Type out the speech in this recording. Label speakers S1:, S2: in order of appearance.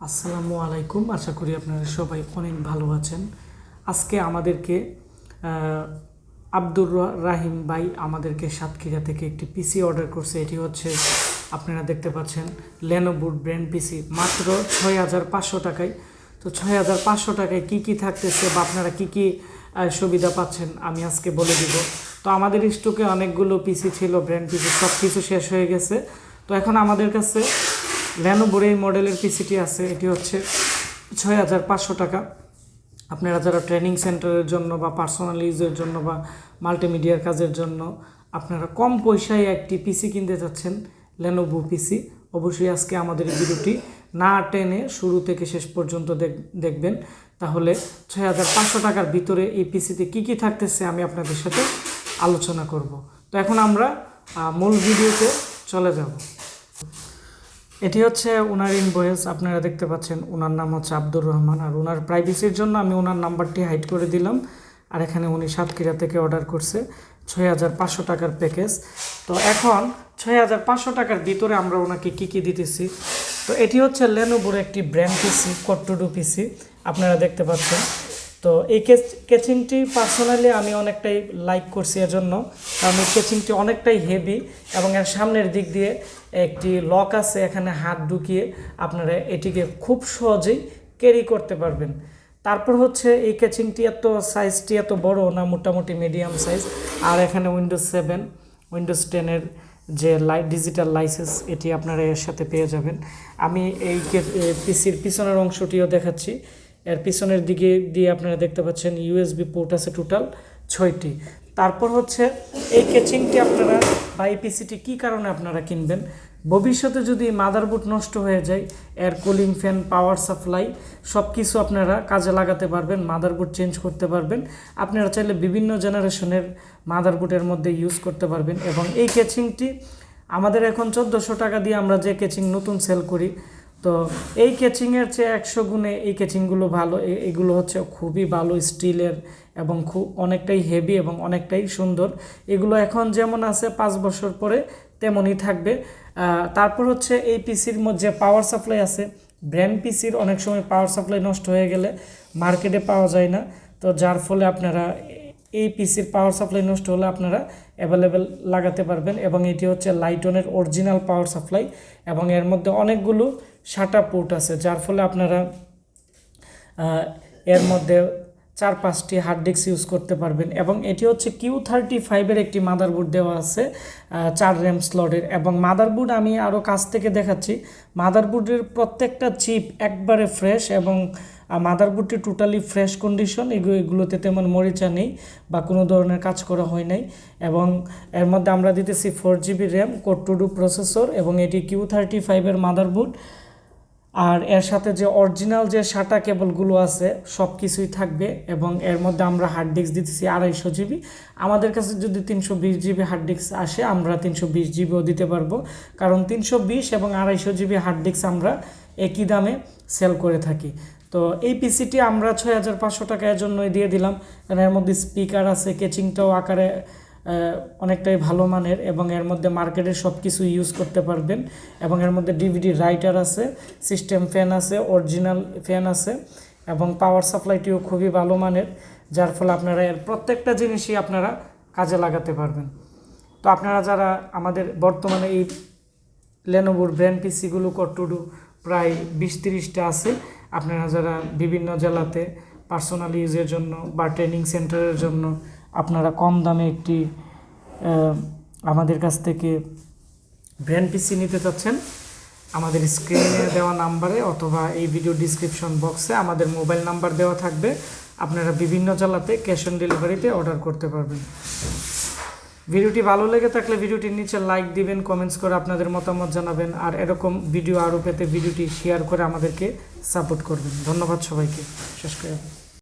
S1: আসসালামু আলাইকুম। আশা করি আপনারা সবাই অনেক ভালো আছেন। আজকে আমাদেরকে আব্দুর রাহিম ভাই আমাদেরকে সাতক্ষীরা থেকে একটি পিসি অর্ডার করছে। এটি হচ্ছে আপনারা দেখতে পাচ্ছেন Lenovo ব্র্যান্ড পিসি, মাত্র 6,500 টাকায়। তো 6,500 টাকায় কী কী থাকতেছে বা আপনারা কী কী সুবিধা পাচ্ছেন আমি আজকে বলে দিব। তো আমাদের স্টকে অনেকগুলো পিসি ছিল, ব্র্যান্ড পিসি, সব কিছু শেষ হয়ে গেছে। তো এখন আমাদের কাছে Lenovoর এই মডেলের পিসিটি আছে। এটি হচ্ছে 6,500 টাকা। আপনারা যারা ট্রেনিং সেন্টারের জন্য বা পার্সোনাল ইউজের জন্য বা মাল্টিমিডিয়ার কাজের জন্য আপনারা কম পয়সায় একটি পিসি কিনতে যাচ্ছেন, Lenovo পিসি, অবশ্যই আজকে আমাদের এই ভিডিওটি না টেনে শুরু থেকে শেষ পর্যন্ত দেখবেন। তাহলে 6,500 টাকার ভিতরে এই পিসিতে কী কী থাকতেছে আমি আপনাদের সাথে আলোচনা করব। তো এখন আমরা মূল ভিডিওতে চলে যাব। এটি হচ্ছে ওনার ইনভয়েস, আপনারা দেখতে পাচ্ছেন। ওনার নাম হচ্ছে আব্দুর রহমান, আর ওনার প্রাইভেসির জন্য আমি ওনার নাম্বারটি হাইড করে দিলাম। আর এখানে উনি সাতক্ষীরা থেকে অর্ডার করছে 6,500 টাকার প্যাকেজ। তো এখন 6,500 টাকার ভিতরে আমরা ওনাকে কী কী দিতেছি। তো এটি হচ্ছে Lenovoর একটি ব্র্যান্ড পিসি, কোড-টু-ডু পিসি, আপনারা দেখতে পাচ্ছেন। তো এই কেচিংটি পার্সোনালি আমি অনেকটাই লাইক করছি এজন্য, কারণ এই কেচিংটি অনেকটাই হেভি এবং এর সামনের দিক দিয়ে একটি লক আছে, এখানে হাত ঢুকিয়ে আপনারা এটিকে খুব সহজেই ক্যারি করতে পারবেন। তারপর হচ্ছে এই কেচিংটি সাইজটি এত বড় না, মোটামুটি মিডিয়াম সাইজ। আর এখানে উইন্ডোজ 7, উইন্ডোজ 10-এর যে ডিজিটাল লাইসেন্স এটি আপনারা এর সাথে পেয়ে যাবেন। আমি এই পিসির পিছনের অংশটিও দেখাচ্ছি। এর পিছনের দিকে দিয়ে আপনারা দেখতে পাচ্ছেন ইউএসবি পোর্ট আছে টোটাল 6টি। তারপর হচ্ছে এই কেচিংটি আপনারা বা এই পিসিটি কী কারণে আপনারা কিনবেন, ভবিষ্যতে যদি মাদারবোর্ড নষ্ট হয়ে যায়, এর কুলিং ফ্যান, পাওয়ার সাপ্লাই সব কিছু আপনারা কাজে লাগাতে পারবেন, মাদারবোর্ড চেঞ্জ করতে পারবেন। আপনারা চাইলে বিভিন্ন জেনারেশনের মাদারবোর্ডের মধ্যে ইউজ করতে পারবেন। এবং এই কেচিংটি আমাদের এখন 1,400 টাকা দিয়ে আমরা যে কেচিং নতুন সেল করি, তো এই কেচিংয়ের চেয়ে 100 গুণে এই কেচিংগুলো ভালো। এগুলো হচ্ছে খুবই ভালো স্টিলের এবং অনেকটাই হেভি এবং অনেকটাই সুন্দর। এগুলো এখন যেমন আছে 5 বছর পরে তেমনই থাকবে। তারপর হচ্ছে এই পিসির মধ্যে পাওয়ার সাপ্লাই আছে। ব্র্যান্ড পিসির অনেক সময় পাওয়ার সাপ্লাই নষ্ট হয়ে গেলে মার্কেটে পাওয়া যায় না, তো যার ফলে আপনারা এই পিসির পাওয়ার সাপ্লাই নষ্ট হলে আপনারা অ্যাভেলেবেল লাগাতে পারবেন। এবং এটি হচ্ছে লাইটনের অরিজিনাল পাওয়ার সাপ্লাই এবং এর মধ্যে অনেকগুলো শাটা পোর্ট আছে, যার ফলে আপনারা এর মধ্যে 4-5টি হার্ড ডিস্ক ইউজ করতে পারবেন। এবং এটি হচ্ছে Q35-এর একটি মাদারবোর্ড দেওয়া আছে, 4 RAM স্লটের। এবং মাদারবোর্ড আমি আরও কাছ থেকে দেখাচ্ছি। মাদারবোর্ডের প্রত্যেকটা চিপ একবারে ফ্রেশ এবং মাদারবোর্ডটি টোটালি ফ্রেশ কন্ডিশন। এগুলোতে তেমন মরিচা নেই বা কোনো ধরনের কাজ করা হয় নাই। এবং এর মধ্যে আমরা দিতেছি 4GB RAM, কোড-টু-ডু প্রসেসর, এবং এটি Q35-এর মাদারবোর্ড। আর এর সাথে যে অরিজিনাল যে শাটা কেবলগুলো আছে সব কিছুই থাকবে। এবং এর মধ্যে আমরা হার্ড ডিস্ক দিতেছি 250GB। আমাদের কাছে যদি 320GB হার্ড ডিস্ক আসে আমরা 320GBও দিতে পারবো, কারণ 320 এবং 250GB হার্ড ডিস্ক আমরা একই দামে সেল করে থাকি। তো এই পিসিটি আমরা 6,500 টাকার জন্যই দিয়ে দিলাম, কারণ এর মধ্যে স্পিকার আছে, কেচিংটাও আকারে অনেকটাই ভালো মানের, এবং এর মধ্যে মার্কেটের সব কিছু ইউজ করতে পারবেন। এবং এর মধ্যে ডিভিডি রাইটার আছে, সিস্টেম ফ্যান আছে, অরিজিনাল ফ্যান আছে, এবং পাওয়ার সাপ্লাইটিও খুবই ভালো মানের, যার ফলে আপনারা এর প্রত্যেকটা জিনিসই আপনারা কাজে লাগাতে পারবেন। তো আপনারা যারা আমাদের বর্তমানে এই Lenovoর ব্র্যান্ড পিসিগুলো কোড-টু-ডু প্রায় 20-30টা আছে, আপনারা যারা বিভিন্ন জেলাতে পার্সোনাল ইউজের জন্য বা ট্রেনিং সেন্টারের জন্য আপনারা কম দামে একটি আমাদের কাছ থেকে ব্র্যান্ড পিসি নিতে চাচ্ছেন, আমাদের স্ক্রিনে দেওয়া নাম্বারে অথবা এই ভিডিও ডিসক্রিপশন বক্সে আমাদের মোবাইল নাম্বার দেওয়া থাকবে। আপনারা বিভিন্ন জেলাতে ক্যাশ অন ডেলিভারিতে অর্ডার করতে পারবেন। ভিডিওটি ভালো লেগে থাকলে ভিডিওটির নিচে লাইক দিবেন, কমেন্টস করে আপনাদের মতামত জানাবেন, আর এরকম ভিডিও আরও পেতে ভিডিওটি শেয়ার করে আমাদেরকে সাপোর্ট করবেন। ধন্যবাদ সবাইকে। শেষ করে